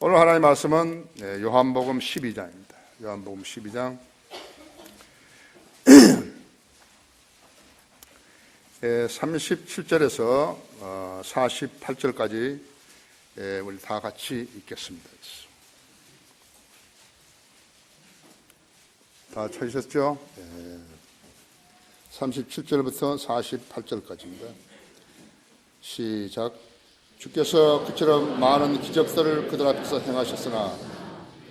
오늘 하나님의 말씀은 요한복음 12장입니다. 요한복음 12장 37절에서 48절까지 우리 다 같이 읽겠습니다. 다 찾으셨죠? 37절부터 48절까지입니다. 시작. 주께서 그처럼 많은 기적들을 그들 앞에서 행하셨으나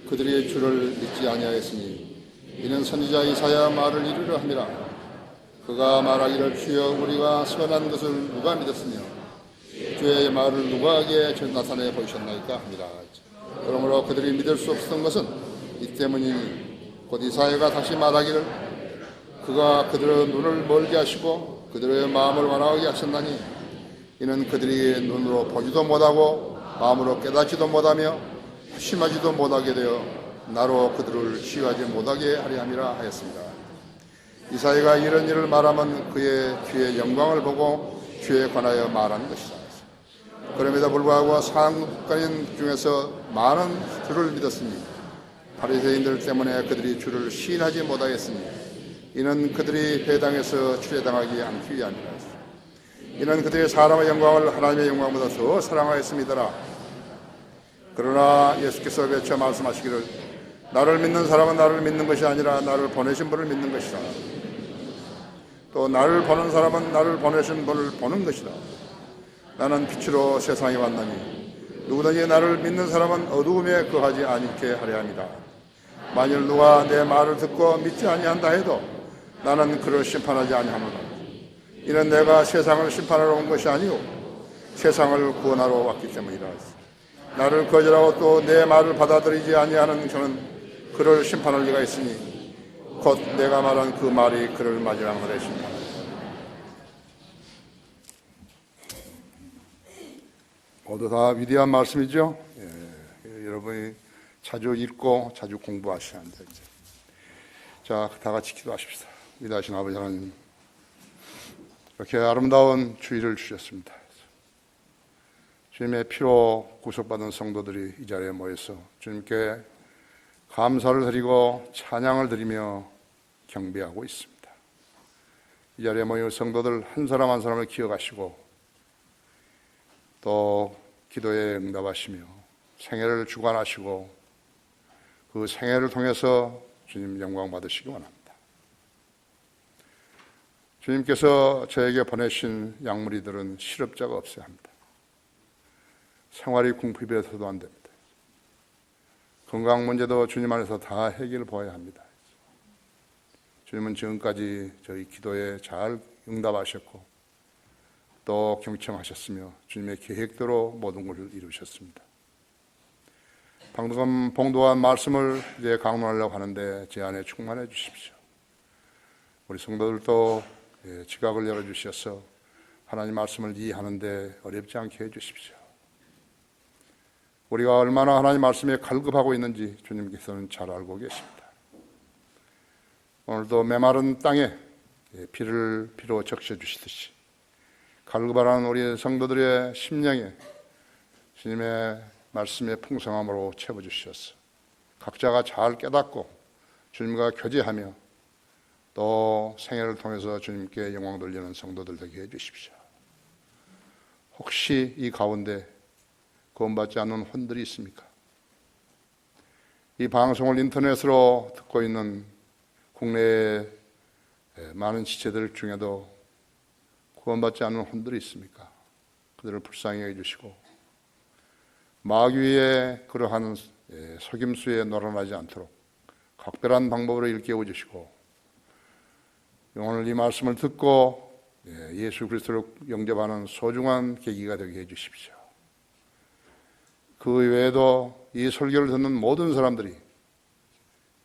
그들이 주를 믿지 아니하였으니 이는 선지자 이사야 말을 이루려 함이라. 그가 말하기를 주여 우리가 선한 것을 누가 믿었으며 주의 말을 누구에게 나타내 보이셨나이까 함이라. 그러므로 그들이 믿을 수 없었던 것은 이 때문이니 곧 이사야가 다시 말하기를 그가 그들의 눈을 멀게 하시고 그들의 마음을 완화하게 하셨나니 이는 그들이 눈으로 보지도 못하고 마음으로 깨닫지도 못하며 심하지도 못하게 되어 나로 그들을 치유하지 못하게 하려 함이라 하였습니다. 이사야가 이런 일을 말하면 그의 주의 영광을 보고 주에 관하여 말하는 것이다. 그럼에도 불구하고 상급관인 중에서 많은 주를 믿었으니 바리새인들 때문에 그들이 주를 시인하지 못하였으니 이는 그들이 회당에서 추례당하지 않기 위함이라. 이는 그들의 사람의 영광을 하나님의 영광보다 더 사랑하였음이더라. 그러나 예수께서 외쳐 말씀하시기를 나를 믿는 사람은 나를 믿는 것이 아니라 나를 보내신 분을 믿는 것이라. 또 나를 보는 사람은 나를 보내신 분을 보는 것이라. 나는 빛으로 세상에 왔나니 누구든지 나를 믿는 사람은 어두움에 거하지 않게 하려 합니다. 만일 누가 내 말을 듣고 믿지 아니한다 해도 나는 그를 심판하지 아니하노라. 이는 내가 세상을 심판하러 온 것이 아니오 세상을 구원하러 왔기 때문이라. 나를 거절하고 또 내 말을 받아들이지 아니하는 저는 그를 심판할 리가 있으니 곧 내가 말한 그 말이 그를 마지막 날에 심판하리라. 모두 다 위대한 말씀이죠. 여러분이 자주 읽고 자주 공부하셔야 합니다. 자, 다 같이 기도하십시다. 위대하신 아버지 하나님, 이렇게 아름다운 주일을 주셨습니다. 주님의 피로 구속받은 성도들이 이 자리에 모여서 주님께 감사를 드리고 찬양을 드리며 경배하고 있습니다. 이 자리에 모인 성도들 한 사람 한 사람을 기억하시고 또 기도에 응답하시며 생애를 주관하시고 그 생애를 통해서 주님 영광 받으시기 원합니다. 주님께서 저에게 보내신 양무리들은 실업자가 없어야 합니다. 생활이 궁핍해서도 안 됩니다. 건강 문제도 주님 안에서 다 해결을 보아야 합니다. 주님은 지금까지 저희 기도에 잘 응답하셨고 또 경청하셨으며 주님의 계획대로 모든 것을 이루셨습니다. 방금 봉독한 말씀을 이제 강론하려고 하는데 제 안에 충만해 주십시오. 우리 성도들도 지각을 열어주셔서 하나님 말씀을 이해하는데 어렵지 않게 해주십시오. 우리가 얼마나 하나님 말씀에 갈급하고 있는지 주님께서는 잘 알고 계십니다. 오늘도 메마른 땅에 피로 적셔주시듯이 갈급하는 우리 성도들의 심령에 주님의 말씀의 풍성함으로 채워주셔서 각자가 잘 깨닫고 주님과 교제하며 또 생애를 통해서 주님께 영광 돌리는 성도들 되게 해주십시오. 혹시 이 가운데 구원받지 않는 혼들이 있습니까? 이 방송을 인터넷으로 듣고 있는 국내의 많은 지체들 중에도 구원받지 않는 혼들이 있습니까? 그들을 불쌍히 해주시고 마귀의 그러한 속임수에 놀아나지 않도록 각별한 방법으로 일깨워 주시고 오늘 이 말씀을 듣고 예수 그리스도를 영접하는 소중한 계기가 되게 해주십시오. 그 외에도 이 설교를 듣는 모든 사람들이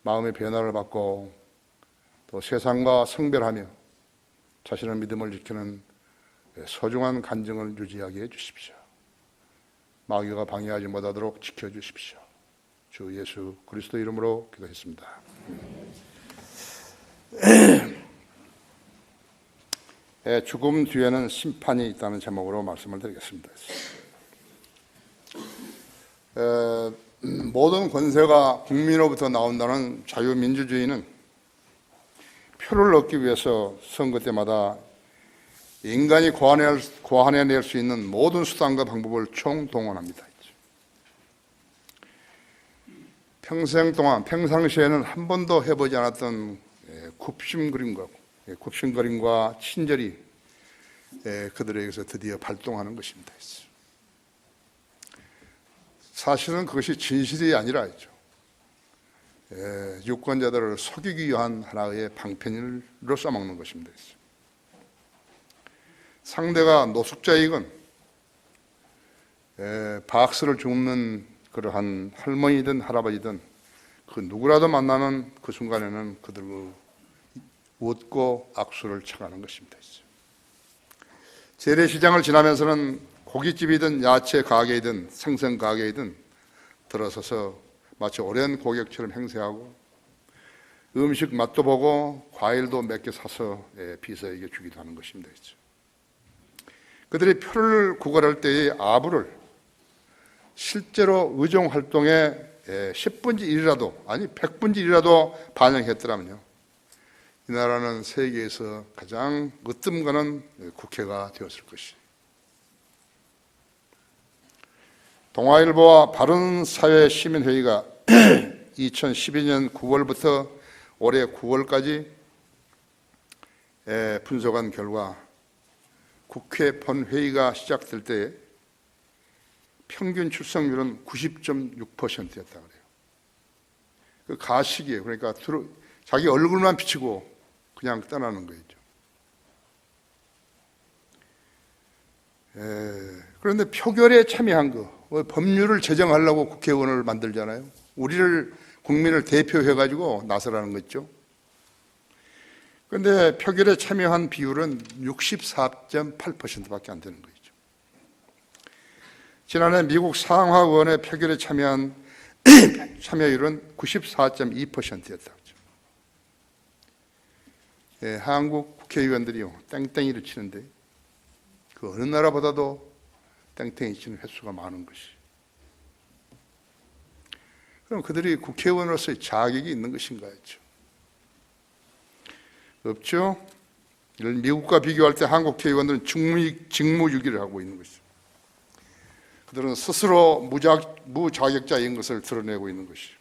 마음의 변화를 받고 또 세상과 성별하며 자신의 믿음을 지키는 소중한 간증을 유지하게 해주십시오. 마귀가 방해하지 못하도록 지켜주십시오. 주 예수 그리스도 이름으로 기도했습니다. 죽음 뒤에는 심판이 있다는 제목으로 말씀을 드리겠습니다. 모든 권세가 국민으로부터 나온다는 자유민주주의는 표를 얻기 위해서 선거 때마다 인간이 고안해낼 수 있는 모든 수단과 방법을 총동원합니다. 평생 동안 평상시에는 한 번도 해보지 않았던 굽신거림과 친절이 그들에게서 드디어 발동하는 것입니다. 사실은 그것이 진실이 아니라죠. 유권자들을 속이기 위한 하나의 방편으로 써먹는 것입니다. 상대가 노숙자이건 박스를 줍는 그러한 할머니든 할아버지든 그 누구라도 만나는 그 순간에는 그들과 웃고 악수를 청하는 것입니다. 재래시장을 지나면서는 고깃집이든 야채 가게이든 생선 가게이든 들어서서 마치 오랜 고객처럼 행세하고 음식 맛도 보고 과일도 몇 개 사서 비서에게 주기도 하는 것입니다. 그들이 표를 구걸할 때의 아부를 실제로 의정활동의 10분의 1이라도 아니 100분의 1이라도 반영했더라면요, 이 나라는 세계에서 가장 으뜸가는 국회가 되었을 것이에요. 동아일보와 바른사회시민회의가 2012년 9월부터 올해 9월까지 분석한 결과 국회 본회의가 시작될 때 평균 출석률은 90.6%였다고 그래요. 그 가식이에요. 그러니까 자기 얼굴만 비치고 그냥 떠나는 거죠. 그런데 표결에 참여한 거, 법률을 제정하려고 국회의원을 만들잖아요. 우리를 국민을 대표해가지고 나서라는 거죠. 그런데 표결에 참여한 비율은 64.8%밖에 안 되는 거죠. 지난해 미국 상하원의 표결에 참여한 참여율은 94.2%였다고. 한국 국회의원들이요, 땡땡이를 치는데 그 어느 나라보다도 땡땡이 치는 횟수가 많은 것이. 그럼 그들이 국회의원으로서의 자격이 있는 것인가 했죠. 없죠. 미국과 비교할 때 한국 국회의원들은 직무유기를 하고 있는 것이죠. 그들은 스스로 무자격자인 것을 드러내고 있는 것이죠.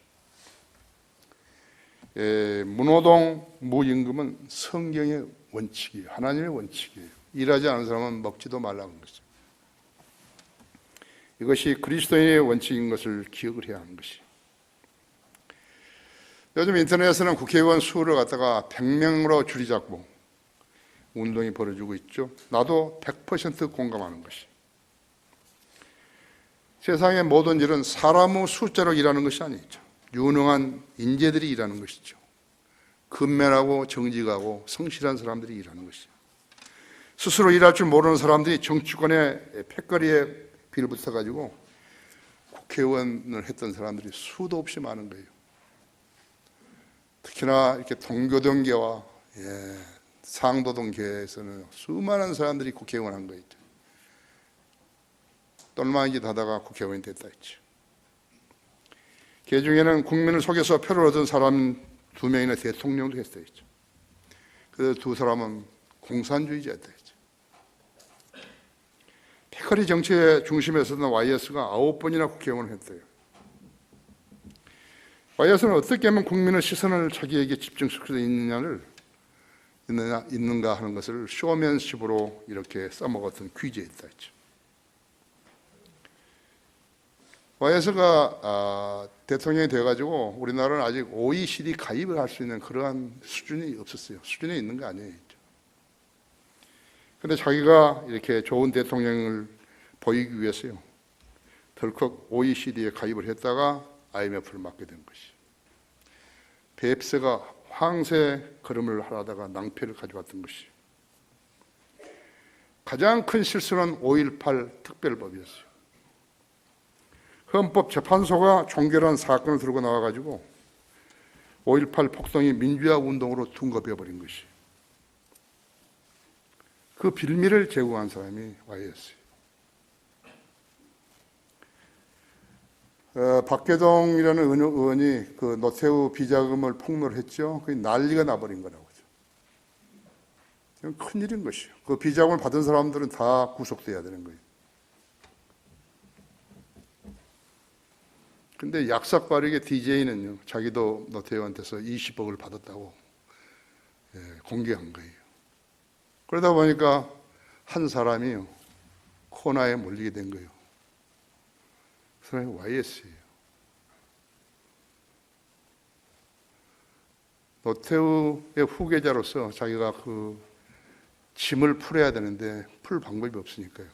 무노동, 무임금은 성경의 원칙이에요. 하나님의 원칙이에요. 일하지 않은 사람은 먹지도 말라는 것이죠. 이것이 그리스도인의 원칙인 것을 기억을 해야 하는 것이에요. 요즘 인터넷에서는 국회의원 수를 갖다가 100명으로 줄이 잡고 운동이 벌어지고 있죠. 나도 100% 공감하는 것이. 세상의 모든 일은 사람의 숫자로 일하는 것이 아니죠. 유능한 인재들이 일하는 것이죠. 근면하고 정직하고 성실한 사람들이 일하는 것이죠. 스스로 일할 줄 모르는 사람들이 정치권의 패거리에 빌붙어가지고 국회의원을 했던 사람들이 수도 없이 많은 거예요. 특히나 이렇게 동교동계와 상도동계에서는 수많은 사람들이 국회의원 한 거였죠. 똘망이짓 하다가 국회의원이 됐다 했죠. 그 중에는 국민을 속여서 표를 얻은 사람 2명이나 대통령도 했어요. 그 두 사람은 공산주의자였다 했죠. 패거리 정치의 중심에 서던 YS가 9번이나 국회의원을 했어요. YS는 어떻게 하면 국민의 시선을 자기에게 집중시킬 수 있는가 하는 것을 쇼맨십으로 이렇게 써먹었던 귀재에 있다 했죠. YS가 대통령이 돼가지고 우리나라는 아직 OECD 가입을 할 수 있는 그러한 수준이 없었어요. 수준에 있는 거 아니에요. 그런데 자기가 이렇게 좋은 대통령을 보이기 위해서요, 덜컥 OECD에 가입을 했다가 IMF를 맡게 된 것이. 뱁스가 황새 걸음을 하다가 낭패를 가져왔던 것이. 가장 큰 실수는 5.18 특별법이었어요. 헌법재판소가 종결한 사건을 들고 나와가지고 5.18 폭동이 민주화 운동으로 둔갑해버린 것이. 그 빌미를 제공한 사람이 YS예요. 박계동이라는 의원이 그 노태우 비자금을 폭로했죠. 그게 난리가 나버린 거라고. 이건 큰일인 것이요. 그 비자금을 받은 사람들은 다 구속돼야 되는 거예요. 근데 약삭빠르게 DJ는요, 자기도 노태우한테서 20억을 받았다고 공개한 거예요. 그러다 보니까 한 사람이요, 코너에 몰리게 된 거예요. 그 사람이 YS예요. 노태우의 후계자로서 자기가 그 짐을 풀어야 되는데 풀 방법이 없으니까요.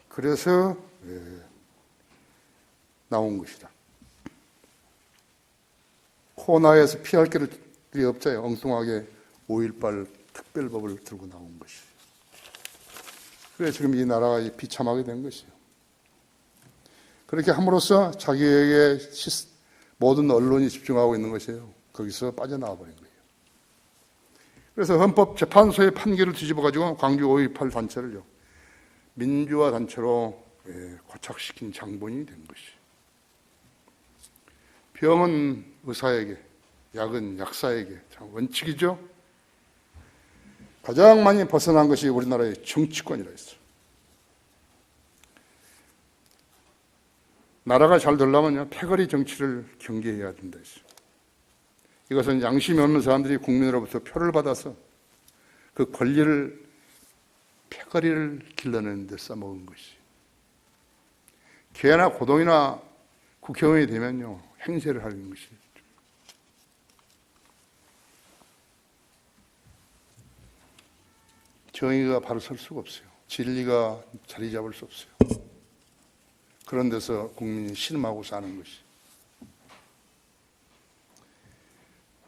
그래서 나온 것이다. 코너에서 피할 길이 없자요. 엉뚱하게 5.18 특별법을 들고 나온 것이. 그래서 지금 이 나라가 비참하게 된 것이에요. 그렇게 함으로써 자기에게 모든 언론이 집중하고 있는 것이에요. 거기서 빠져나와 버린 거예요. 그래서 헌법재판소의 판결을 뒤집어가지고 광주 5.18 단체를요, 민주화 단체로 고착시킨 장본인이 된 것이. 병은 의사에게, 약은 약사에게, 참 원칙이죠. 가장 많이 벗어난 것이 우리나라의 정치권이라 했어요. 나라가 잘 되려면요, 패거리 정치를 경계해야 된다 했어요. 이것은 양심이 없는 사람들이 국민으로부터 표를 받아서 그 권리를, 패거리를 길러내는 데 써먹은 것이. 개나 고동이나 국회의원이 되면요, 행세를 하는 것이. 정의가 바로 설 수가 없어요. 진리가 자리 잡을 수 없어요. 그런 데서 국민이 신음하고 사는 것이.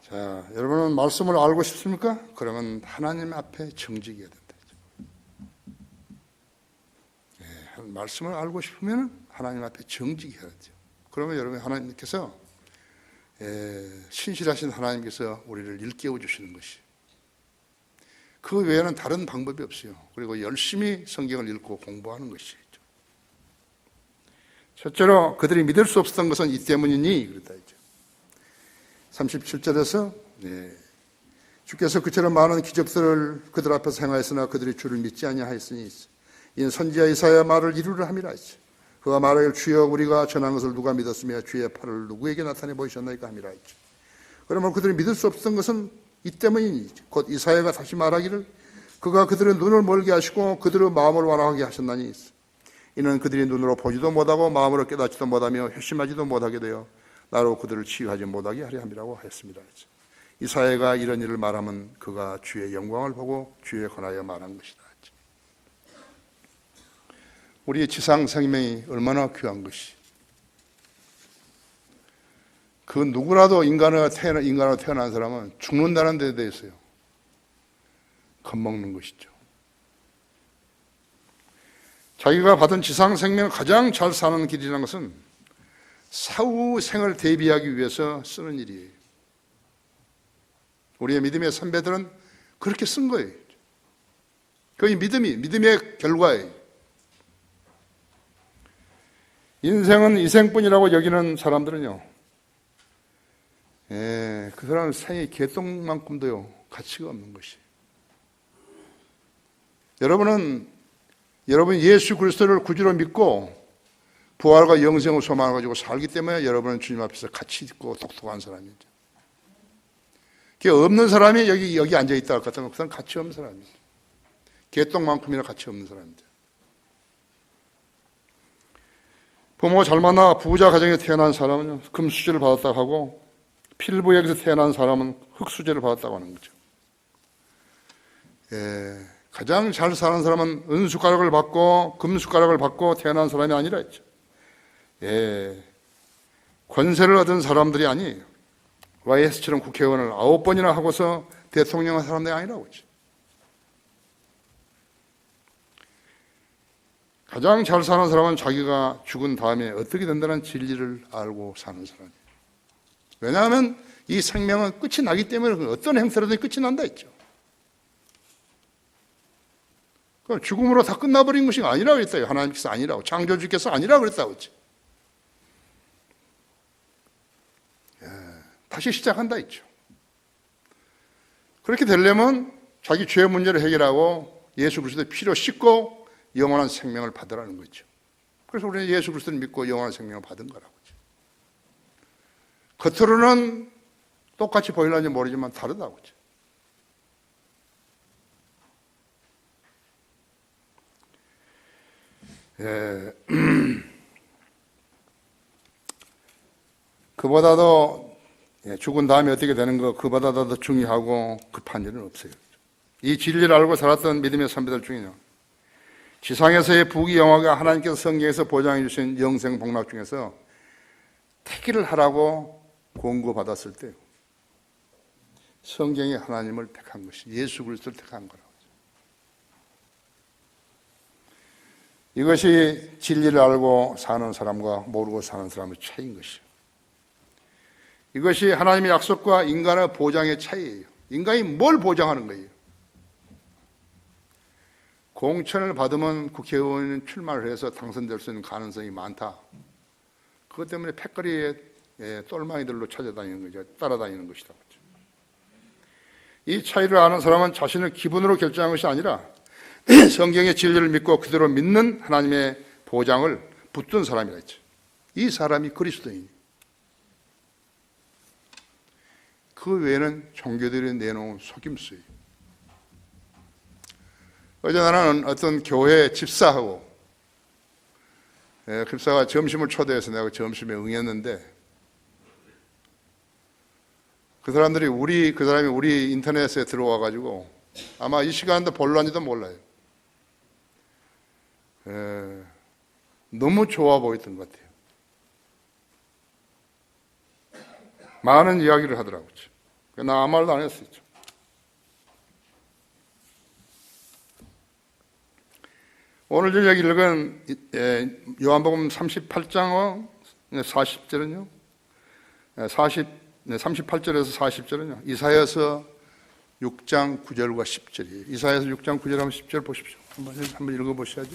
자, 여러분은 말씀을 알고 싶습니까? 그러면 하나님 앞에 정직해야 된다. 말씀을 알고 싶으면 하나님 앞에 정직해야죠. 그러면 여러분, 하나님께서 신실하신 하나님께서 우리를 일깨워 주시는 것이. 그 외에는 다른 방법이 없어요. 그리고 열심히 성경을 읽고 공부하는 것이죠. 첫째로 그들이 믿을 수 없었던 것은 이 때문이니 그랬다 했죠. 37절에서 주께서 그처럼 많은 기적들을 그들 앞에서 행하였으나 그들이 주를 믿지 아니하였으니 이는 선지자 이사야 말을 이루려 함이라 했죠. 그가 말하길 주여 우리가 전한 것을 누가 믿었으며 주의 팔을 누구에게 나타내 보이셨나이까 함이라 했죠. 그러면 그들이 믿을 수 없었던 것은 이 때문이니 곧 이사야가 다시 말하기를 그가 그들의 눈을 멀게 하시고 그들의 마음을 완화하게 하셨나니 이는 그들이 눈으로 보지도 못하고 마음으로 깨닫지도 못하며 회심하지도 못하게 되어 나로 그들을 치유하지 못하게 하려 함이라고 했습니다. 이사야가 이런 일을 말하면 그가 주의 영광을 보고 주에 관하여 말한 것이다. 우리의 지상 생명이 얼마나 귀한 것이. 그 누구라도 인간으로 태어난 사람은 죽는다는 데 대해서요, 겁먹는 것이죠. 자기가 받은 지상 생명을 가장 잘 사는 길이라는 것은 사후 생을 대비하기 위해서 쓰는 일이에요. 우리의 믿음의 선배들은 그렇게 쓴 거예요. 그게 믿음의 결과예요. 인생은 이생뿐이라고 여기는 사람들은요, 그 사람은 생이 개똥만큼도요 가치가 없는 것이. 여러분 예수 그리스도를 구주로 믿고 부활과 영생을 소망해가지고 살기 때문에 여러분은 주님 앞에서 가치 있고 똑똑한 사람이죠. 그게 없는 사람이 여기 앉아있다 할 것 같으면 그 사람 가치 없는 사람이죠. 개똥만큼이나 가치 없는 사람이죠. 부모 잘 만나 부자 가정에 태어난 사람은 금수저를 받았다고 하고 필부역에서 태어난 사람은 흙수저를 받았다고 하는 거죠. 가장 잘 사는 사람은 은숟가락을 받고 금숟가락을 받고 태어난 사람이 아니라 했죠. 권세를 얻은 사람들이 아니에요. YS처럼 국회의원을 9번이나 하고서 대통령한 사람들이 아니라고 했죠. 가장 잘 사는 사람은 자기가 죽은 다음에 어떻게 된다는 진리를 알고 사는 사람이에요. 왜냐하면 이 생명은 끝이 나기 때문에 어떤 행태로든 끝이 난다 했죠. 그럼 죽음으로 다 끝나버린 것이 아니라고 그랬어요. 하나님께서 아니라고. 창조주께서 아니라고 그랬다고 했지. 다시 시작한다 했죠. 그렇게 되려면 자기 죄의 문제를 해결하고 예수 그리스도의 피로 씻고 영원한 생명을 받으라는 거죠. 그래서 우리는 예수 그리스도를 믿고 영원한 생명을 받은 거라고. 겉으로는 똑같이 보이는지 모르지만 다르다고. 그보다도 죽은 다음에 어떻게 되는 거 그보다도 더 중요하고 급한 일은 없어요. 이 진리를 알고 살았던 믿음의 선배들 중에요, 지상에서의 부귀영화가 하나님께서 성경에서 보장해 주신 영생 복락 중에서 택기를 하라고 권고받았을 때 성경이 하나님을 택한 것이 예수 그리스도를 택한 거라고. 이것이 진리를 알고 사는 사람과 모르고 사는 사람의 차이인 것이요. 이것이 하나님의 약속과 인간의 보장의 차이예요. 인간이 뭘 보장하는 거예요? 공천을 받으면 국회의원 출마를 해서 당선될 수 있는 가능성이 많다. 그것 때문에 패거리에 똘마이들로 찾아다니는 거죠. 따라다니는 것이다. 이 차이를 아는 사람은 자신의 기분으로 결정한 것이 아니라 성경의 진리를 믿고 그대로 믿는 하나님의 보장을 붙든 사람이라 했죠. 이 사람이 그리스도인이에요. 그 외에는 종교들이 내놓은 속임수예요. 어제 나는 어떤 교회 집사하고 집사가 점심을 초대해서 내가 점심에 응했는데 그 사람이 우리 인터넷에 들어와 가지고 아마 이 시간도 볼란지도 몰라요. 너무 좋아 보였던 것 같아요. 많은 이야기를 하더라고요. 나 아무 말도 안 했어요. 오늘 저녁 읽은 요한복음 38장 40절은요, 38절에서 40절은요, 이사야서 6장 9절과 10절이에요. 이사야서 6장 9절 하면 10절 보십시오. 한번 읽어보셔야죠.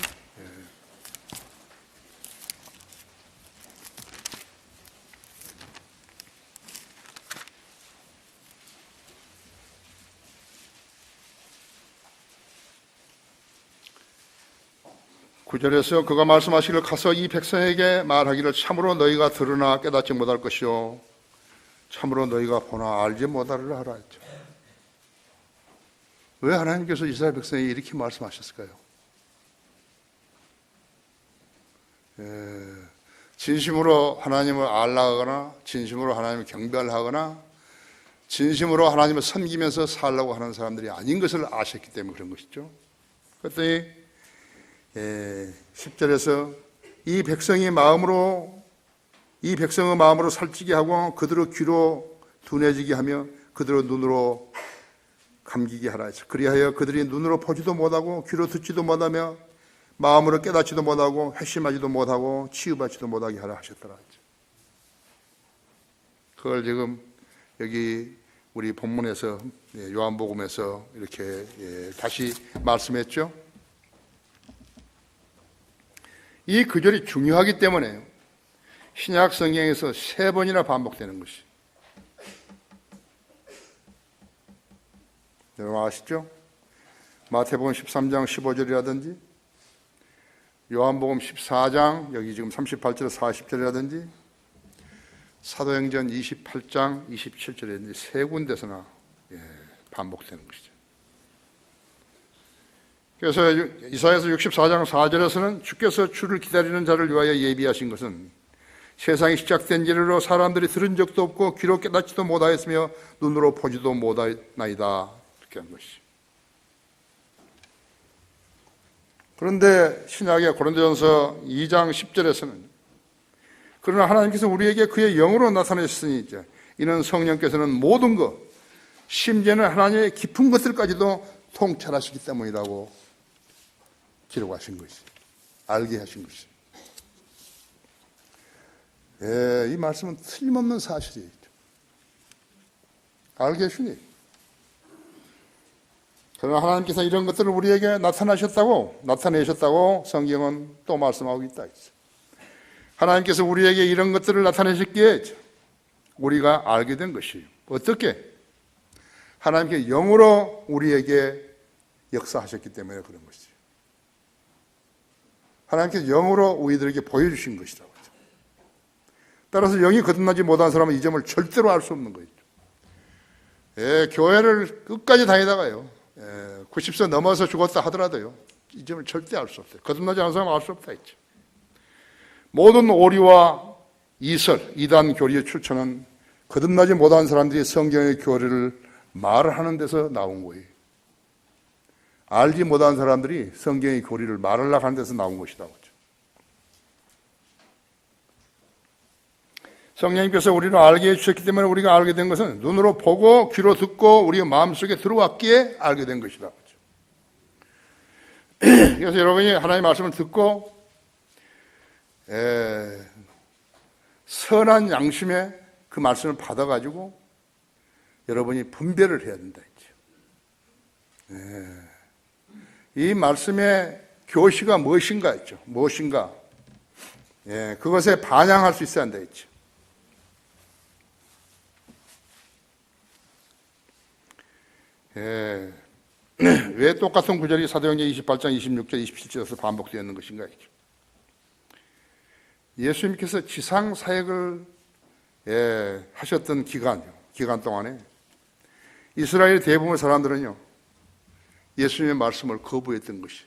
구절에서 그가 말씀하시기를 가서 이 백성에게 말하기를 참으로 너희가 들으나 깨닫지 못할 것이요 참으로 너희가 보나 알지 못하리라 하라 했죠. 왜 하나님께서 이스라엘 백성에게 이렇게 말씀하셨을까요? 진심으로 하나님을 알라하거나 진심으로 하나님을 경배하거나 진심으로 하나님을 섬기면서 살려고 하는 사람들이 아닌 것을 아셨기 때문에 그런 것이죠. 그랬더니 10절에서 이 백성의 마음으로 살찌게 하고 그들의 귀로 둔해지게 하며 그들의 눈으로 감기게 하라 했죠. 그리하여 그들이 눈으로 보지도 못하고 귀로 듣지도 못하며 마음으로 깨닫지도 못하고 회심하지도 못하고 치유받지도 못하게 하라 하셨더라 했죠. 그걸 지금 여기 우리 본문에서 요한복음에서 이렇게 다시 말씀했죠. 이 구절이 중요하기 때문에 신약 성경에서 3번이나 반복되는 것이. 여러분 아시죠? 마태복음 13장 15절이라든지 요한복음 14장 여기 지금 38절에서 40절이라든지 사도행전 28장 27절이라든지 3군데서나 반복되는 것이죠. 그래서 이사야서 64장 4절에서는 주께서 주를 기다리는 자를 위하여 예비하신 것은 세상이 시작된 이래로 사람들이 들은 적도 없고 귀로 깨닫지도 못하였으며 눈으로 보지도 못하나이다 이렇게 한 것이. 그런데 신약의 고린도전서 2장 10절에서는 그러나 하나님께서 우리에게 그의 영으로 나타내셨으니 이는 성령께서는 모든 것 심지어는 하나님의 깊은 것들까지도 통찰하시기 때문이라고 기록하신 것이, 알게 하신 것이. 이 말씀은 틀림없는 사실이에요. 알게 하시니 그러나 하나님께서 이런 것들을 우리에게 나타내셨다고 성경은 또 말씀하고 있다. 하나님께서 우리에게 이런 것들을 나타내셨기에 우리가 알게 된 것이에요. 어떻게? 하나님께 영으로 우리에게 역사하셨기 때문에 그런 것이죠. 하나님께서 영으로 우리들에게 보여주신 것이라고 하죠. 따라서 영이 거듭나지 못한 사람은 이 점을 절대로 알 수 없는 거죠. 교회를 끝까지 다니다가요, 90세 넘어서 죽었다 하더라도요, 이 점을 절대 알 수 없어요. 거듭나지 않은 사람은 알 수 없다 했죠. 모든 오리와 이설, 이단 교리의 출처는 거듭나지 못한 사람들이 성경의 교리를 말하는 데서 나온 거예요. 알지 못한 사람들이 성경의 교리를 말하려고 하는 데서 나온 것이라고 하죠. 성령님께서 우리를 알게 해주셨기 때문에 우리가 알게 된 것은 눈으로 보고 귀로 듣고 우리의 마음속에 들어왔기에 알게 된 것이라고 하죠. 그래서 여러분이 하나님의 말씀을 듣고 선한 양심에 그 말씀을 받아가지고 여러분이 분별을 해야 된다 했죠. 이 말씀의 교시가 무엇인가 했죠. 무엇인가. 그것에 반향할 수 있어야 한다 했죠. 왜 똑같은 구절이 사도행전 28장 26절 27절에서 반복되는 것인가 했죠. 예수님께서 지상 사역을 하셨던 기간 동안에 이스라엘 대부분의 사람들은요, 예수님의 말씀을 거부했던 것이.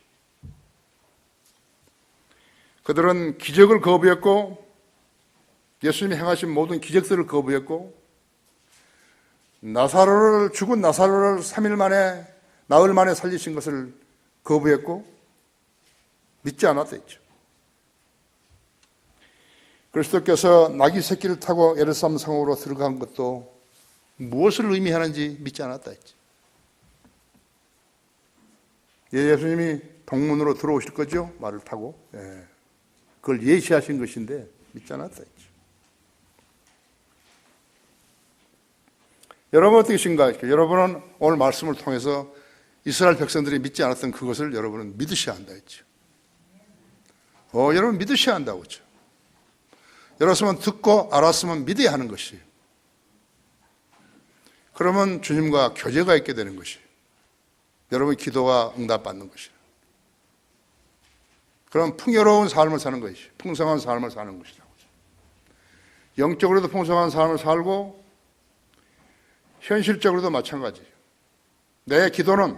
그들은 기적을 거부했고, 예수님이 행하신 모든 기적들을 거부했고, 죽은 나사로를 3일 만에, 나흘 만에 살리신 것을 거부했고, 믿지 않았다 했죠. 그리스도께서 나귀 새끼를 타고 예루살렘 성으로 들어간 것도 무엇을 의미하는지 믿지 않았다 했죠. 예수님이 동문으로 들어오실 거죠? 말을 타고. 그걸 예시하신 것인데 믿지 않았다 했죠. 여러분 어떻게 생각하십니까? 여러분은 오늘 말씀을 통해서 이스라엘 백성들이 믿지 않았던 그것을 여러분은 믿으셔야 한다 했죠. 여러분 믿으셔야 한다고 했죠. 여러분은 듣고 알았으면 믿어야 하는 것이에요. 그러면 주님과 교제가 있게 되는 것이에요. 여러분의 기도가 응답받는 것이에요. 그럼 풍요로운 삶을 사는 것이죠. 풍성한 삶을 사는 것이라고. 영적으로도 풍성한 삶을 살고 현실적으로도 마찬가지예요. 내 기도는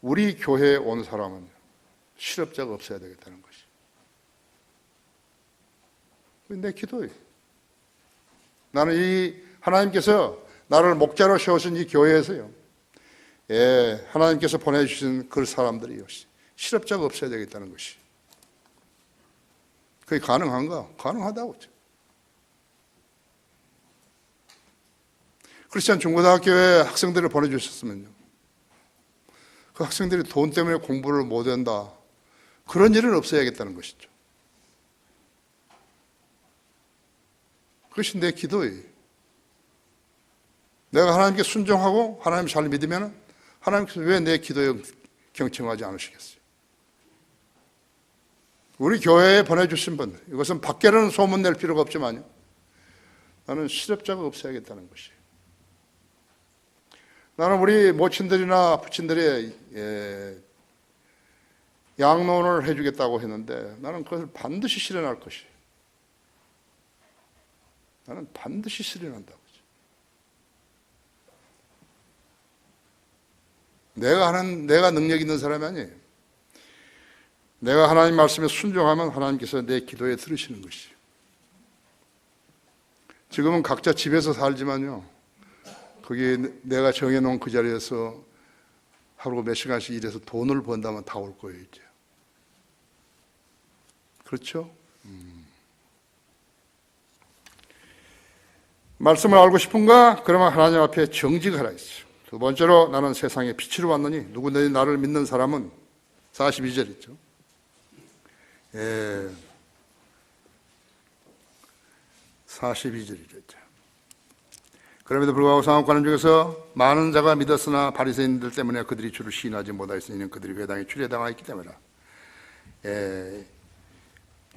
우리 교회에 온 사람은 실업자가 없어야 되겠다는 것이에요. 내 기도예요. 나는 이 하나님께서 나를 목자로 세우신 이 교회에서요, 하나님께서 보내주신 그 사람들이요, 실업자가 없어야 되겠다는 것이. 그게 가능한가? 가능하다고 했죠. 크리스찬 중고등학교에 학생들을 보내주셨으면요, 그 학생들이 돈 때문에 공부를 못한다, 그런 일은 없어야겠다는 것이죠. 그것이 내 기도예요. 내가 하나님께 순종하고 하나님 잘 믿으면 하나님께서 왜 내 기도에 경청하지 않으시겠어요? 우리 교회에 보내주신 분, 이것은 밖에는 소문낼 필요가 없지만요, 나는 실업자가 없어야겠다는 것이에요. 나는 우리 모친들이나 부친들의 양로원을 해주겠다고 했는데 나는 그것을 반드시 실현할 것이에요. 나는 반드시 실현한다고. 내가 능력 있는 사람이 아니에요. 내가 하나님 말씀에 순종하면 하나님께서 내 기도에 들으시는 것이에요. 지금은 각자 집에서 살지만요, 거기에 내가 정해놓은 그 자리에서 하루 몇 시간씩 일해서 돈을 번다면 다 올 거예요, 이제. 그렇죠? 말씀을 알고 싶은가? 그러면 하나님 앞에 정직하라 했어요. 두 번째로 나는 세상에 빛으로 왔느니 누구든지 나를 믿는 사람은 42절 있죠. 42절이죠. 그럼에도 불구하고 상업관원 중에서 많은 자가 믿었으나 바리새인들 때문에 그들이 주를 시인하지 못하였으니 그들이 회당에 추례당하였기 때문이라.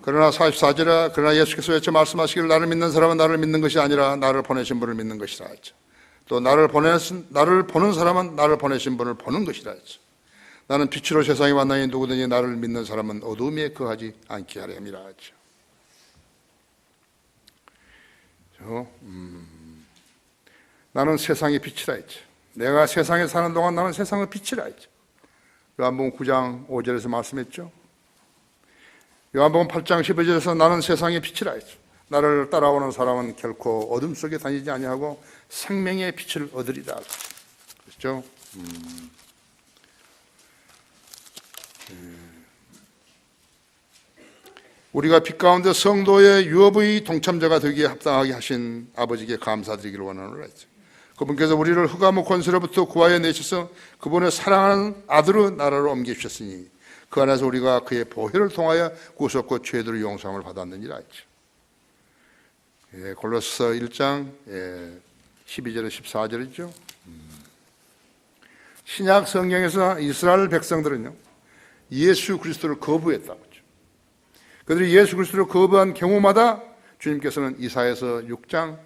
그러나 44절에 그러나 예수께서 외쳐 말씀하시기를 나를 믿는 사람은 나를 믿는 것이 아니라 나를 보내신 분을 믿는 것이라 했죠. 또 나를 보는 사람은 나를 보내신 분을 보는 것이라 했죠. 나는 빛으로 세상에 왔나니 누구든지 나를 믿는 사람은 어두움에 거하지 않게 하려 함이라 했죠. 나는 세상의 빛이라 했죠. 내가 세상에 사는 동안 나는 세상의 빛이라 했죠. 요한복음 9장 5절에서 말씀했죠. 요한복음 8장 15절에서 나는 세상의 빛이라 했죠. 나를 따라오는 사람은 결코 어둠 속에 다니지 아니하고 생명의 빛을 얻으리라. 그렇죠? 우리가 빛 가운데 성도의 유업의 동참자가 되기에 합당하게 하신 아버지께 감사드리기를 원하노라 했죠. 그분께서 우리를 흑암의 권세로부터 구하여 내셔서 그분의 사랑하는 아들의 나라로 옮기셨으니 그 안에서 우리가 그의 보혈을 통하여 구속과 죄들의 용서함을 받았느니라 했죠. 골로새서 1장 12절에 14절이죠. 신약 성경에서 이스라엘 백성들은요 예수 그리스도를 거부했다고 했죠. 그들이 예수 그리스도를 거부한 경우마다 주님께서는 이사야서 6장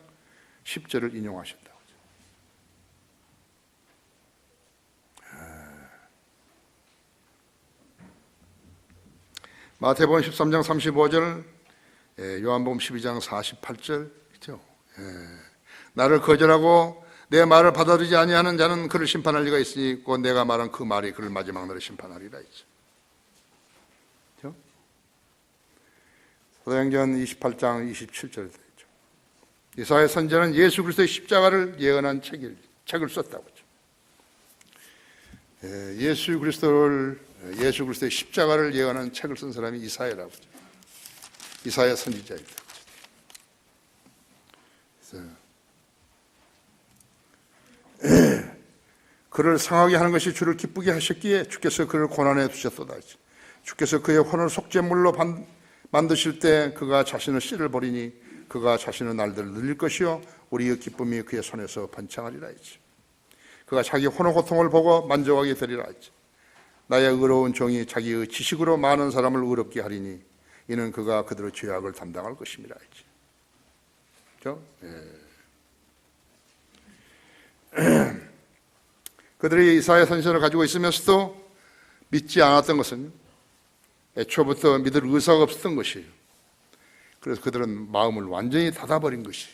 10절을 인용하셨다고 했죠. 마태복음 13장 35절, 요한복음 12장 48절 있죠. 나를 거절하고 내 말을 받아들이지 아니하는 자는 그를 심판할 리가 있으니 곧 내가 말한 그 말이 그를 마지막 날에 심판하리라 했죠. 그렇죠? 사도행전 28장 27절에 있죠. 이사야 선지자는 예수 그리스도의 십자가를 예언한 책을 썼다고 했죠. 예수 그리스도의 십자가를 예언한 책을 쓴 사람이 이사야라고 하죠. 이사야 선지자입니다. 그를 상하게 하는 것이 주를 기쁘게 하셨기에 주께서 그를 고난에 두셨도다. 주께서 그의 혼을 속죄물로 만드실 때 그가 자신의 씨를 버리니 그가 자신의 날들을 늘릴 것이요 우리의 기쁨이 그의 손에서 번창하리라 했지. 그가 자기 혼의 고통을 보고 만족하게 되리라 했지. 나의 의로운 종이 자기의 지식으로 많은 사람을 의롭게 하리니 이는 그가 그들의 죄악을 담당할 것입니다. 그렇죠? 그들이 이사야 선지자를 가지고 있으면서도 믿지 않았던 것은 애초부터 믿을 의사가 없었던 것이에요. 그래서 그들은 마음을 완전히 닫아버린 것이.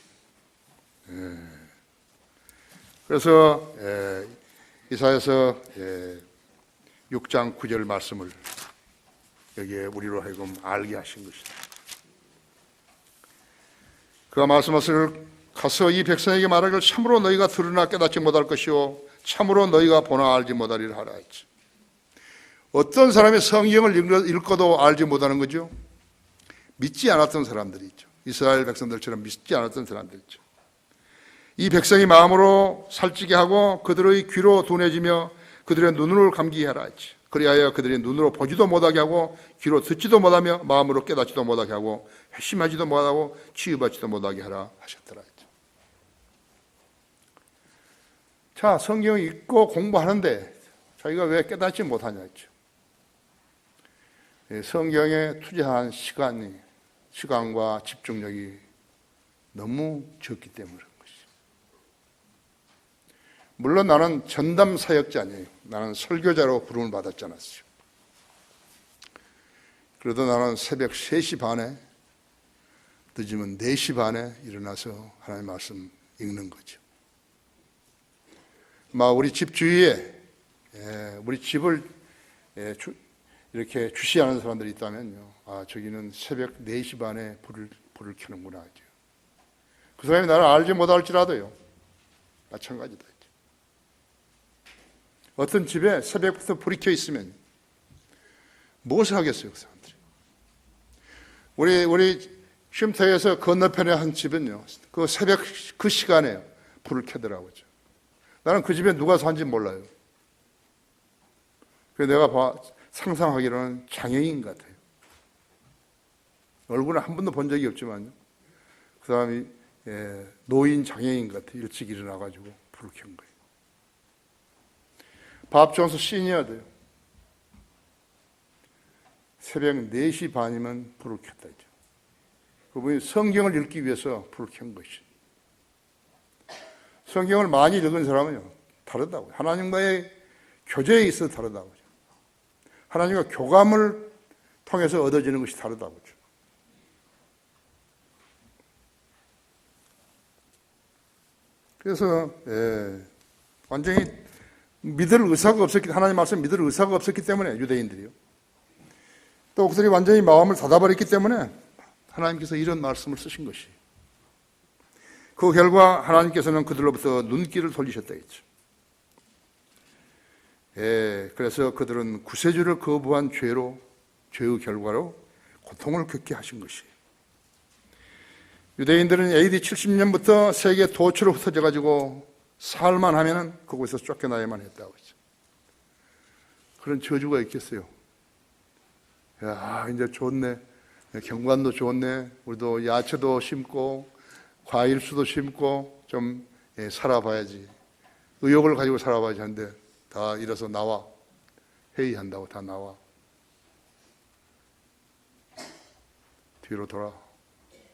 그래서 이사야서 6장 9절 말씀을 여기에 우리로 하여금 알게 하신 것이다. 그가 말씀하시기를 가서 이 백성에게 말하기를 참으로 너희가 들으나 깨닫지 못할 것이요 참으로 너희가 보나 알지 못하리라 하라 했지. 어떤 사람이 성경을 읽어도 알지 못하는 거죠? 믿지 않았던 사람들이 있죠. 이스라엘 백성들처럼 믿지 않았던 사람들 있죠. 이 백성이 마음으로 살찌게 하고 그들의 귀로 둔해지며 그들의 눈을 감기게 하라 했지. 그리하여 그들이 눈으로 보지도 못하게 하고 귀로 듣지도 못하며 마음으로 깨닫지도 못하게 하고 회심하지도 못하고 치유받지도 못하게 하라 하셨더라 했죠. 자, 성경 읽고 공부하는데 자기가 왜 깨닫지 못하냐 했죠. 성경에 투자한 시간과 집중력이 너무 적기 때문에 그런 것이죠. 물론 나는 전담 사역자 아니에요. 나는 설교자로 부름을 받았지 않았어요. 그래도 나는 새벽 3시 반에 늦으면 4시 반에 일어나서 하나님의 말씀 읽는 거죠. 우리 집 주위에 우리 집을 이렇게 주시하는 사람들이 있다면요, 저기는 새벽 4시 반에 불을 켜는구나 하죠. 그 사람이 나를 알지 못할지라도요 마찬가지다. 어떤 집에 새벽부터 불이 켜 있으면 무엇을 하겠어요, 그 사람들이? 우리 쉼터에서 건너편에 한 집은요, 그 새벽 그 시간에 불을 켜더라고요. 나는 그 집에 누가 사는지 몰라요. 그래서 내가 상상하기로는 장애인 같아요. 얼굴은 한 번도 본 적이 없지만요, 그 사람이 노인 장애인 같아. 일찍 일어나가지고 불을 켠 거예요. 밥 존스 시니어도요. 새벽 4시 반이면 불을 켰다 했죠. 그분이 성경을 읽기 위해서 불을 켠 것이. 성경을 많이 읽은 사람은요, 다르다고요. 하나님과의 교제에 있어 다르다고요. 하나님과 교감을 통해서 얻어지는 것이 다르다고요. 그래서 완전히 믿을 의사가 없었기, 하나님 말씀 믿을 의사가 없었기 때문에 유대인들이요. 또 그들이 완전히 마음을 닫아버렸기 때문에 하나님께서 이런 말씀을 쓰신 것이. 그 결과 하나님께서는 그들로부터 눈길을 돌리셨다 했죠. 그래서 그들은 구세주를 거부한 죄의 결과로 고통을 겪게 하신 것이. 유대인들은 AD 70년부터 세계 도처로 흩어져 가지고 살만 하면은 그곳에서 쫓겨나야만 했다고 했죠. 그런 저주가 있겠어요. 야, 이제 좋네. 경관도 좋네. 우리도 야채도 심고 과일수도 심고 좀 살아봐야지. 의욕을 가지고 살아봐야지 하는데 다 일어서 나와. 회의한다고 다 나와. 뒤로 돌아.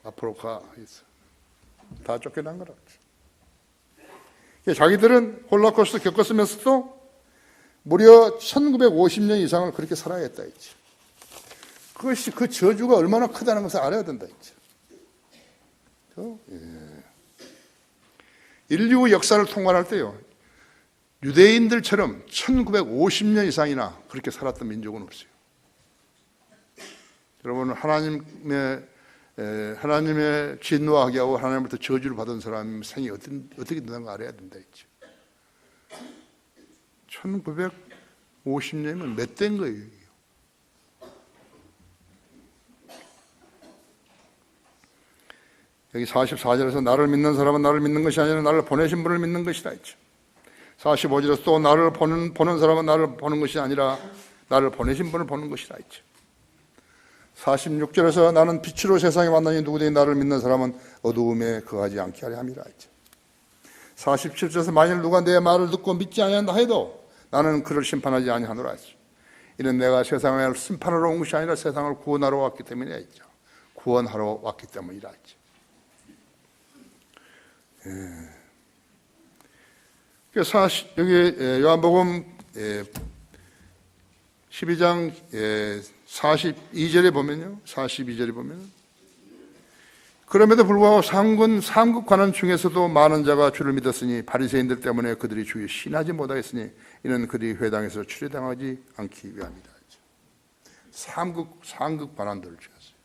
앞으로 가. 다 쫓겨난 거라. 자기들은 홀로코스트 겪었으면서도 무려 1950년 이상을 그렇게 살아야 했다 했지. 그것이 그 저주가 얼마나 크다는 것을 알아야 된다 했죠. 인류 역사를 통과할 때요, 유대인들처럼 1950년 이상이나 그렇게 살았던 민족은 없어요. 여러분, 하나님의 진노하게 하고 하나님부터 저주를 받은 사람 생이 어떻게 되는가 알아야 된다 했죠. 1950년이면 몇 대인 거예요. 여기 44절에서 나를 믿는 사람은 나를 믿는 것이 아니라 나를 보내신 분을 믿는 것이다 했죠. 45절에서 또 나를 보는 사람은 나를 보는 것이 아니라 나를 보내신 분을 보는 것이다 했죠. 46절에서 나는 빛으로 세상에 왔나니 누구든지 나를 믿는 사람은 어두움에 거하지 않게 하려 함이라 했죠. 47절에서 만일 누가 내 말을 듣고 믿지 아니한다 해도 나는 그를 심판하지 아니하노라 했죠. 이는 내가 세상을 심판하러 온 것이 아니라 세상을 구원하러 왔기 때문이라 했죠. 구원하러 왔기 때문이라 했죠. 그래서 여기 요한복음 12장 42절에 보면요, 42절에 보면 그럼에도 불구하고 삼국 관원 중에서도 많은 자가 주를 믿었으니 바리새인들 때문에 그들이 주의 신하지 못하겠으니 이는 그들이 회당에서 추례당하지 않기 위함이다. 삼국 관원들을 죽였어요.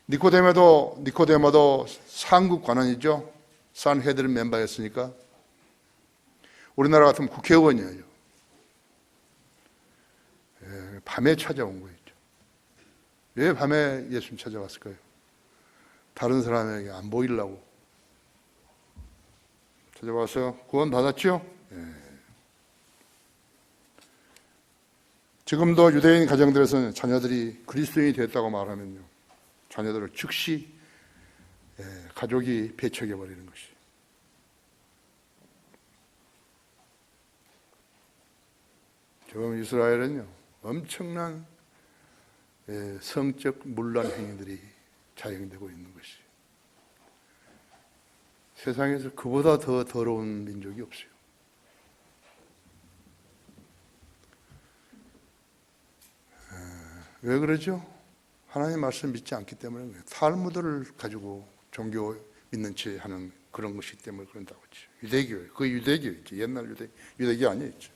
니코데모도 삼국 관원이죠. 산헤드린 멤버였으니까. 우리나라 같으면 국회의원이에요. 밤에 찾아온 거였죠. 왜 밤에 예수님 찾아왔을까요? 다른 사람에게 안 보이려고 찾아와서 구원 받았죠. 지금도 유대인 가정들에서는 자녀들이 그리스도인이 됐다고 말하면요, 자녀들을 즉시 가족이 배척해 버리는 것이. 지금 이스라엘은요, 엄청난 성적 문란 행위들이 자행되고 있는 것이. 세상에서 그보다 더 더러운 민족이 없어요. 왜 그러죠? 하나님 말씀 믿지 않기 때문에 그래요. 탈무드를 가지고 종교 믿는 채 하는 그런 것이기 때문에 그런다고 했죠. 유대교, 그 유대교였죠. 옛날 유대교 아니었죠.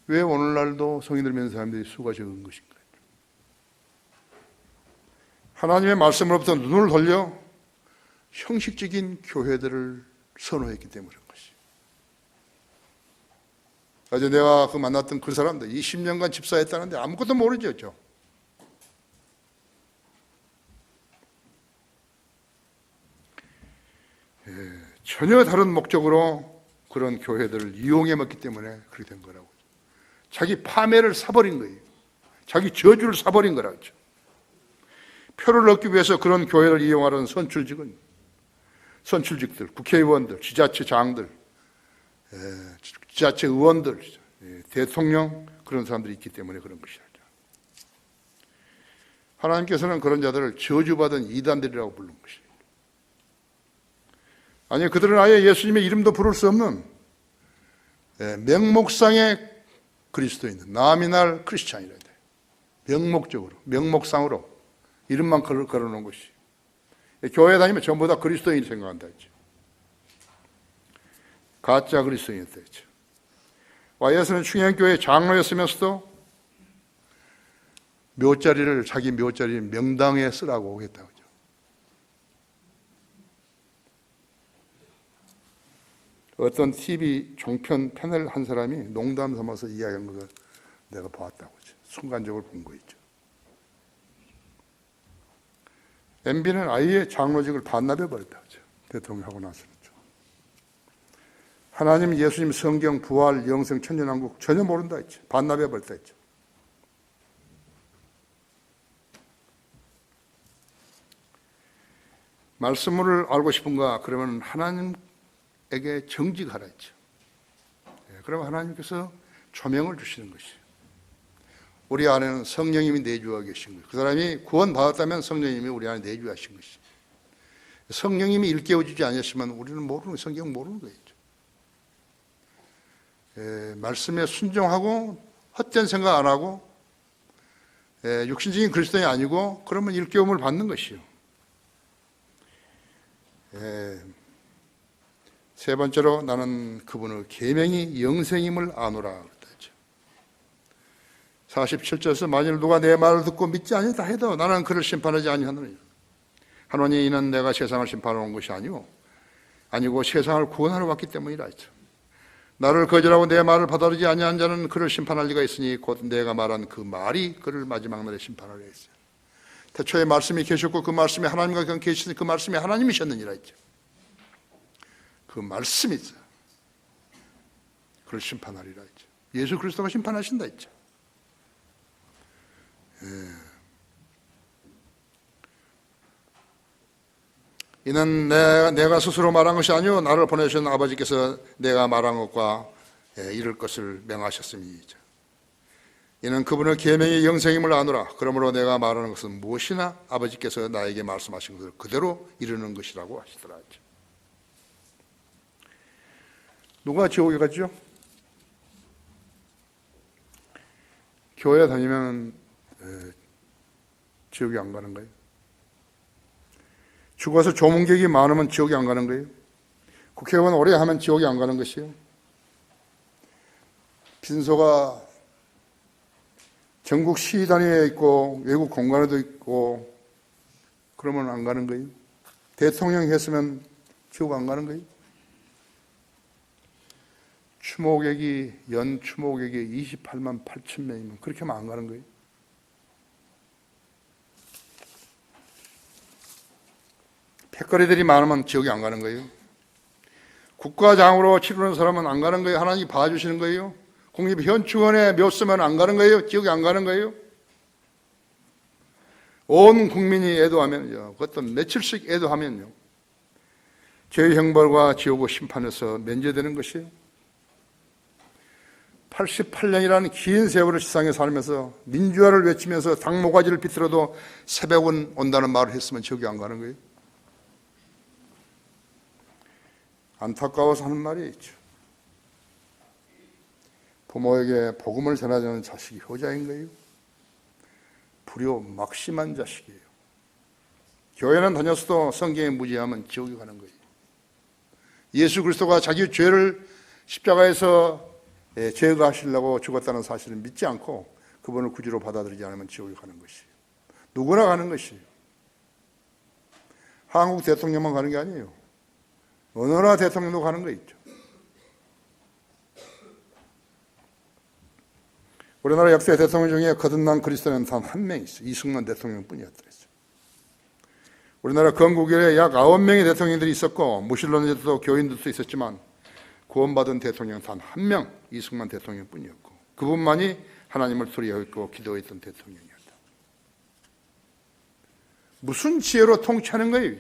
왜 오늘날도 성인들 믿는 사람들이 수가 적은 것인가요? 하나님의 말씀으로부터 눈을 돌려 형식적인 교회들을 선호했기 때문에 그런 것이에요. 어제 내가 그 만났던 그 사람들 20년간 집사했다는데 아무것도 모르죠. 전혀 다른 목적으로 그런 교회들을 이용해 먹기 때문에 그렇게 된 거라고. 자기 파멸을 사버린 거예요. 자기 저주를 사버린 거라고. 표를 얻기 위해서 그런 교회를 이용하는 선출직들, 국회의원들, 지자체장들, 지자체 의원들, 대통령, 그런 사람들이 있기 때문에 그런 것이죠. 하나님께서는 그런 자들을 저주받은 이단들이라고 부른 것이에요. 아니, 그들은 아예 예수님의 이름도 부를 수 없는 명목상의 그리스도인, 나미날 크리스찬이라 해야 돼요. 명목적으로, 명목상으로 이름만 걸어놓은 것이. 교회 다니면 전부 다 그리스도인 생각한다 했죠. 가짜 그리스도인이었다 했죠. 예수는 충현교회 장로였으면서도 자기 묘자리를 명당에 쓰라고 오겠다고 하죠. 어떤 TV 종편 패널 한 사람이 농담 삼아서 이야기한 것을 내가 보았다고 하죠. 순간적으로 본 거 있죠. MB는 아예 장로직을 반납해버렸다고 하죠. 대통령하고 나서는. 하나님, 예수님, 성경, 부활, 영생, 천년왕국 전혀 모른다 했죠. 반납해버렸다 했죠. 말씀을 알고 싶은가? 그러면 하나님에게 정직하라 했죠. 그러면 하나님께서 조명을 주시는 것이에요. 우리 안에는 성령님이 내주하고 계신 거예요. 그 사람이 구원받았다면 성령님이 우리 안에 내주하신 것이에요. 성령님이 일깨워주지 않으시면 우리는 성경 모르는 거예요. 말씀에 순종하고 헛된 생각 안 하고 육신적인 그리스도인이 아니고 그러면 일깨움을 받는 것이요. 세 번째로 나는 그분의 계명이 영생임을 아노라 그랬죠. 47절에서 만일 누가 내 말을 듣고 믿지 아니다 해도 나는 그를 심판하지 아니하노니 하노니 이는 내가 세상을 심판하러 온 것이 아니고 세상을 구원하러 왔기 때문이라 했죠. 나를 거절하고 내 말을 받아들이지 아니한 자는 그를 심판할 리가 있으니 곧 내가 말한 그 말이 그를 마지막 날에 심판하려 했어요. 태초에 말씀이 계셨고 그 말씀이 하나님과 함께 계시니 그 말씀이 하나님이셨느니라 했죠. 그 말씀이 있어요. 그를 심판하리라 했죠. 예수 그리스도가 심판하신다 했죠. 이는 내가 스스로 말한 것이 아니요 나를 보내신 아버지께서 내가 말한 것과 이룰 것을 명하셨음이죠. 이는 그분의 계명이 영생임을 아노라. 그러므로 내가 말하는 것은 무엇이나 아버지께서 나에게 말씀하신 것을 그대로 이루는 것이라고 하시더라. 누가 지옥에 가죠? 교회 다니면 지옥에 안 가는 거예요? 죽어서 조문객이 많으면 지옥에 안 가는 거예요? 국회의원 오래 하면 지옥에 안 가는 것이에요? 빈소가 전국 시 단위에 있고 외국 공간에도 있고 그러면 안 가는 거예요? 대통령이 했으면 지옥 안 가는 거예요? 연 추모객이 28만 8천 명이면 그렇게 하면 안 가는 거예요? 패거리들이 많으면 지옥에 안 가는 거예요? 국가장으로 치르는 사람은 안 가는 거예요? 하나님이 봐주시는 거예요? 국립현충원에 몇 서면 안 가는 거예요? 지옥에 안 가는 거예요? 온 국민이 애도하면요, 그것도 며칠씩 애도하면요, 죄의 형벌과 지옥의 심판에서 면제되는 것이에요. 88년이라는 긴 세월을 세상에 살면서 민주화를 외치면서 당모가지를 비틀어도 새벽은 온다는 말을 했으면 지옥에 안 가는 거예요? 안타까워서 하는 말이 있죠. 부모에게 복음을 전하자는 자식이 효자인 거예요? 불효 막심한 자식이에요. 교회는 다녔어도 성경에 무지하면 지옥에 가는 거예요. 예수 그리스도가 자기 죄를 십자가에서 제거하시려고 죽었다는 사실을 믿지 않고 그분을 구주로 받아들이지 않으면 지옥에 가는 것이에요. 누구나 가는 것이에요. 한국 대통령만 가는 게 아니에요. 어느 나라 대통령도 가는 거 있죠. 우리나라 역대 대통령 중에 거듭난 그리스도는 단 한 명 있어요. 이승만 대통령뿐이었다. 우리나라 건국에 약 9명의 대통령들이 있었고 무신론자들도 교인들도 있었지만 구원받은 대통령은 단 한 명, 이승만 대통령뿐이었고 그분만이 하나님을 두려워했고 기도했던 대통령이었다. 무슨 지혜로 통치하는 거예요?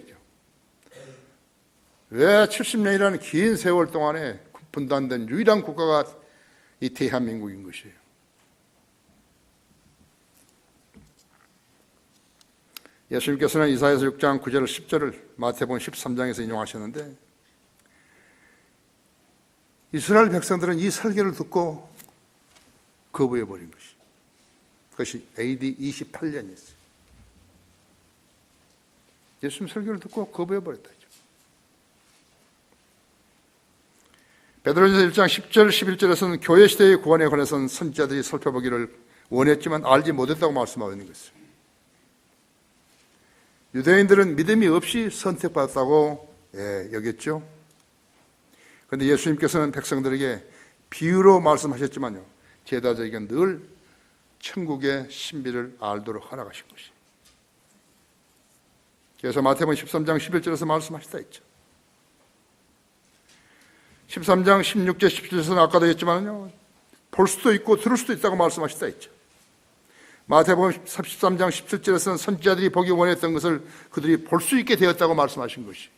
왜 70년이라는 긴 세월 동안에 분단된 유일한 국가가 이 대한민국인 것이에요. 예수님께서는 이사야서 6장 9절 10절을 마태복음 13장에서 인용하셨는데, 이스라엘 백성들은 이 설교를 듣고 거부해버린 것이. 그것이 AD 28년이었어요. 예수님 설교를 듣고 거부해버렸다. 베드로전서 1장 10절 11절에서는 교회 시대의 구원에 관해서는 선지자들이 살펴보기를 원했지만 알지 못했다고 말씀하고 있는 것이죠. 유대인들은 믿음이 없이 선택받았다고 여겼죠. 그런데 예수님께서는 백성들에게 비유로 말씀하셨지만요, 제자들에게 늘 천국의 신비를 알도록 허락하신 것이에요. 그래서 마태복음 13장 11절에서 말씀하시다 했죠. 13장 16절 17절에서는 아까도 했지만요, 볼 수도 있고 들을 수도 있다고 말씀하시다 했죠. 마태복음 13장 17절에서는 선지자들이 보기 원했던 것을 그들이 볼 수 있게 되었다고 말씀하신 것이.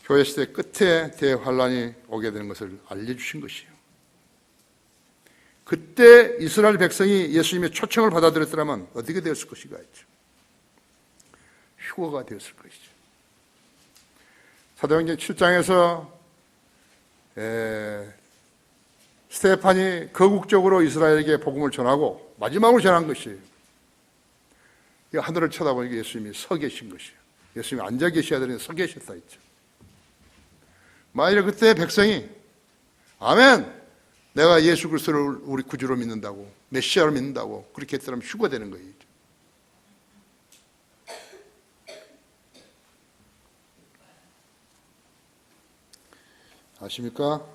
교회 시대 끝에 대환란이 오게 되는 것을 알려주신 것이에요. 그때 이스라엘 백성이 예수님의 초청을 받아들였더라면 어떻게 되었을 것인가 했죠. 휴거가 되었을 것이죠. 사도행전 7장에서 스테판이 거국적으로 이스라엘에게 복음을 전하고 마지막으로 전한 것이에요. 하늘을 쳐다보니까 예수님이 서 계신 것이에요. 예수님이 앉아 계셔야 되는데 서 계셨다 했죠. 만일에 그때 백성이 아멘, 내가 예수 그리스도를 우리 구주로 믿는다고, 메시아로 믿는다고 그렇게 했더라면 휴거되는 거예요. 아십니까?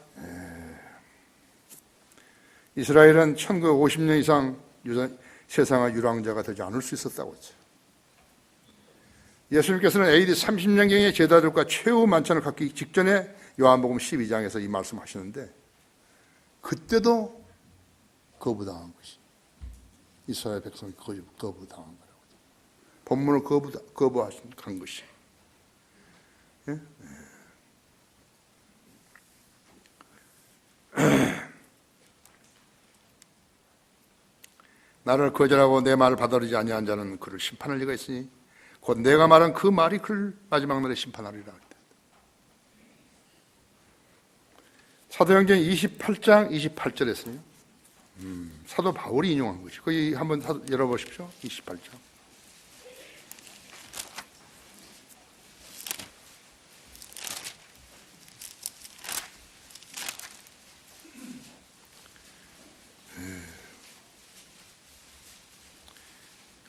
이스라엘은 1950년 이상 세상의 유랑자가 되지 않을 수 있었다고 했죠. 예수님께서는 AD 30년경에 제자들과 최후 만찬을 갖기 직전에 요한복음 12장에서 이 말씀하시는데, 그때도 거부당한 것이, 이스라엘 백성이 거부당한 거라고. 본문을 거부한 것이. 예? 나를 거절하고 내 말을 받아들이지 아니한 자는 그를 심판할 리가 있으니 곧 내가 말한 그 말이 그를 마지막 날에 심판하리라. 사도행전 28장 28절에서요, 사도 바울이 인용한 것이, 거기 한번 열어보십시오. 28장.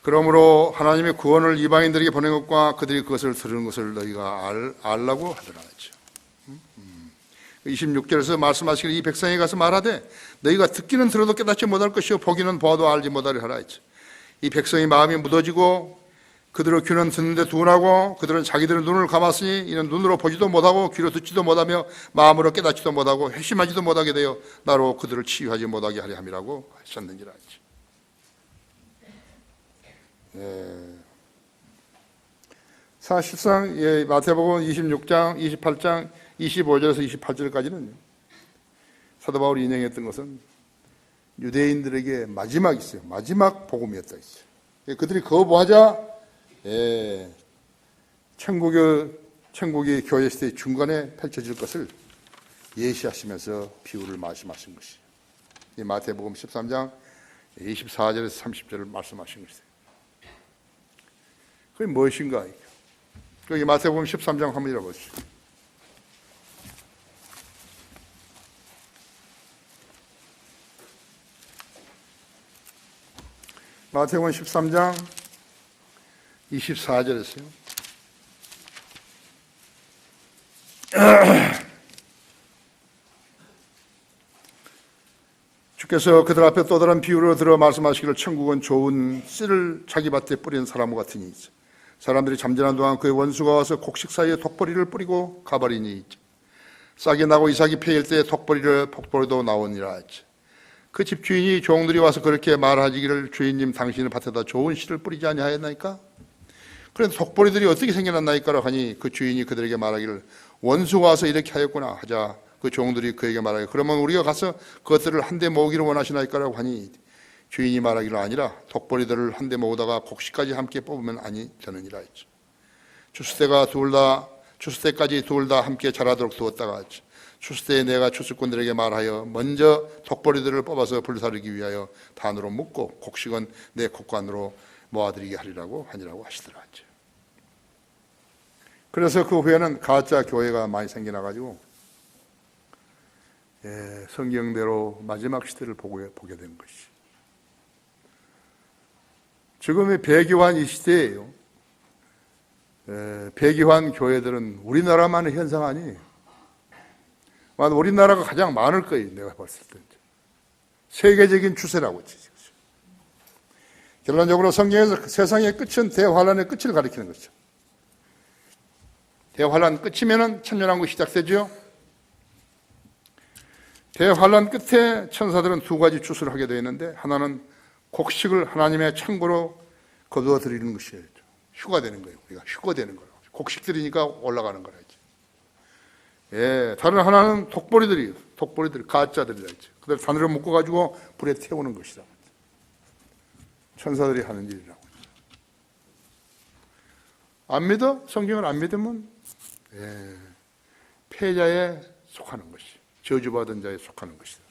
그러므로 하나님의 구원을 이방인들에게 보낸 것과 그들이 그것을 들은 것을 너희가 알라고 하더라 했죠. 26절에서 말씀하시기를 이 백성에 가서 말하되 너희가 듣기는 들어도 깨닫지 못할 것이요 보기는 보아도 알지 못하리라 하라 했죠. 이 백성의 마음이 묻어지고 그들의 귀는 듣는데 둔하고 그들은 자기들의 눈을 감았으니 이는 눈으로 보지도 못하고 귀로 듣지도 못하며 마음으로 깨닫지도 못하고 회심하지도 못하게 되어 나로 그들을 치유하지 못하게 하려 함이라고 하셨느니라 했죠. 사실상 마태복음 26장, 28장, 25절에서 28절까지는 사도 바울이 인용했던 것은 유대인들에게 마지막 있어요. 마지막 복음이었다 했어요. 그들이 거부하자 천국이 교회 시대의 중간에 펼쳐질 것을 예시하시면서 비유를 말씀하신 것이에요. 이 마태복음 13장 24절에서 30절을 말씀하신 것이에요. 그게 무엇인가? 여기 마태복음 13장 한번 읽어보시죠. 마태복음 13장 24절에서요. 주께서 그들 앞에 또 다른 비유로 들어 말씀하시기를 천국은 좋은 씨를 자기 밭에 뿌리는 사람과 같으니 사람들이 잠자는 동안 그의 원수가 와서 곡식 사이에 독보리를 뿌리고 가버리니 싹이 나고 이삭이 패일 때 독보리도 나오니라 했지. 그 집주인이 종들이 와서 그렇게 말하기를 주인님 당신의 밭에다 좋은 씨를 뿌리지 아니하였나이까? 그런데 독보리들이 어떻게 생겨났나이까라고 하니 그 주인이 그들에게 말하기를 원수가 와서 이렇게 하였구나 하자 그 종들이 그에게 말하기를 그러면 우리가 가서 그것들을 한데 모으기를 원하시나이까라고 하니 주인이 말하기를 아니라 독보리들을 한데 모으다가 곡식까지 함께 뽑으면 아니 되느니라 했죠. 추수 때까지 둘 다 함께 자라도록 두었다가 추수 때에 내가 추수꾼들에게 말하여 먼저 독보리들을 뽑아서 불사르기 위하여 단으로 묶고 곡식은 내 곡간으로 모아드리게 하리라고 하시더라. 그래서 그 후에는 가짜 교회가 많이 생겨나가지고 성경대로 마지막 시대를 보게 된 것이. 지금의 배교한 이 시대예요. 배교한 교회들은 우리나라만의 현상 아니에요. 우리나라가 가장 많을 거예요. 내가 봤을 때 세계적인 추세라고 치죠. 결론적으로 성경에서 세상의 끝은 대환란의 끝을 가리키는 거죠. 대환란 끝이면 천년왕국이 시작되죠. 대환란 끝에 천사들은 두 가지 추수를 하게 되어 있는데 하나는 곡식을 하나님의 창고로 거두어 드리는 것이에요. 휴가 되는 거예요. 우리가 휴가 되는 거예요. 곡식 들이니까 올라가는 거라 했죠. 다른 하나는 독보리들이 가짜들이라 했죠. 그들 단으로 묶어가지고 불에 태우는 것이다. 천사들이 하는 일이라고. 안 믿어? 성경을 안 믿으면 패자에 속하는 것이, 저주받은 자에 속하는 것이다.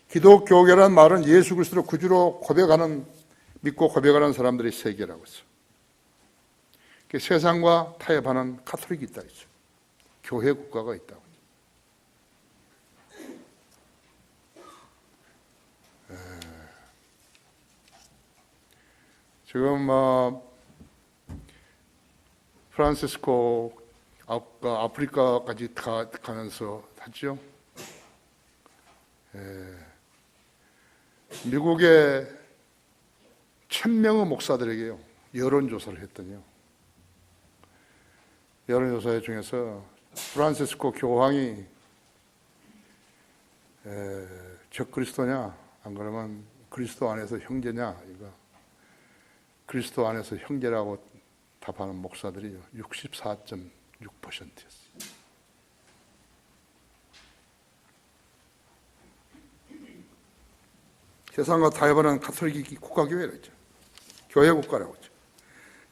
기독교계란 말은 예수 그리스도를 구주로 믿고 고백하는 사람들의 세계라고 했어. 세상과 타협하는 가톨릭이 있다 했죠. 교회 국가가 있다고. 지금 프란시스코 아프리카까지 가면서 했죠. 미국의 1000명의 목사들에게요 여론조사를 했더니요, 여론조사 중에서 프란시스코 교황이 적그리스도냐 안 그러면 그리스도 안에서 형제냐, 이거 그리스도 안에서 형제라고 답하는 목사들이 64.6%였어요. 세상과 타협하는 가톨릭이 국가교회라고 했죠. 교회 국가라고 했죠.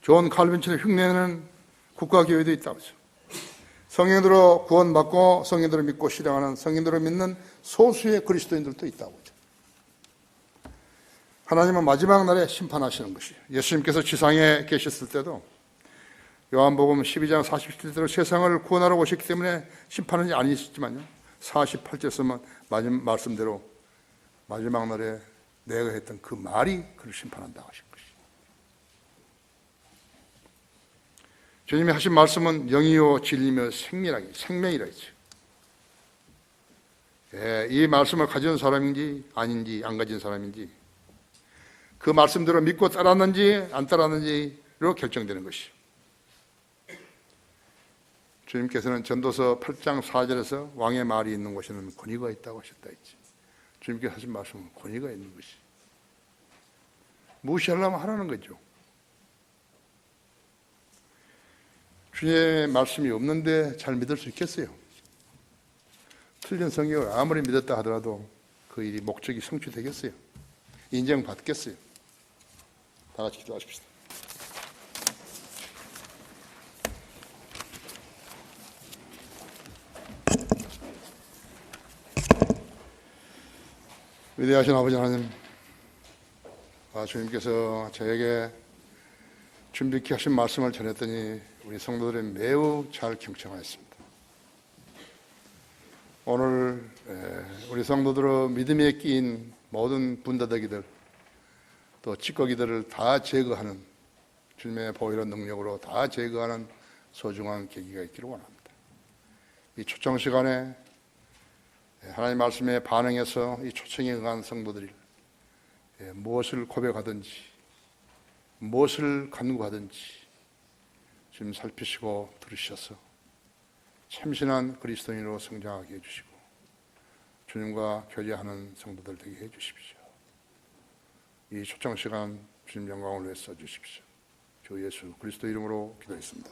존 칼빈처럼 흉내내는 국가교회도 있다고 했죠. 성인으로 구원받고 성인으로 믿고 실행하는 성인으로 믿는 소수의 그리스도인들도 있다고 했죠. 하나님은 마지막 날에 심판하시는 것이에요. 예수님께서 지상에 계셨을 때도 요한복음 12장 47절대로 세상을 구원하러 오셨기 때문에 심판은 아니셨지만요, 48절에서만 말씀대로 마지막 날에 내가 했던 그 말이 그를 심판한다고 하신 것이에요. 주님이 하신 말씀은 영이요 진리며 생명이라 했죠. 이 말씀을 가진 사람인지 아닌지 안 가진 사람인지 그 말씀대로 믿고 따랐는지 안 따랐는지로 결정되는 것이죠. 주님께서는 전도서 8장 4절에서 왕의 말이 있는 곳에는 권위가 있다고 하셨다 했지. 주님께서 하신 말씀은 권위가 있는 것이. 무시하려면 하라는 거죠. 주님의 말씀이 없는데 잘 믿을 수 있겠어요? 틀린 성경을 아무리 믿었다 하더라도 그 일이 목적이 성취되겠어요? 인정받겠어요? 다 같이 기도하십시다. 위대하신 아버지 하나님, 주님께서 저에게 준비케 하신 말씀을 전했더니 우리 성도들이 매우 잘 경청하였습니다. 오늘 우리 성도들의 믿음에 끼인 모든 분다대기들 또 찌꺼기들을 다 제거하는 주님의 보혈의 능력으로 다 제거하는 소중한 계기가 있기를 원합니다. 이 초청 시간에 하나님 말씀에 반응해서 이 초청에 응한 성도들이 무엇을 고백하든지 무엇을 간구하든지 지금 살피시고 들으셔서 참신한 그리스도인으로 성장하게 해주시고 주님과 교제하는 성도들 되게 해 주십시오. 이 초청 시간 주님 영광을 위해 써 주십시오. 주 예수 그리스도 이름으로 기도했습니다.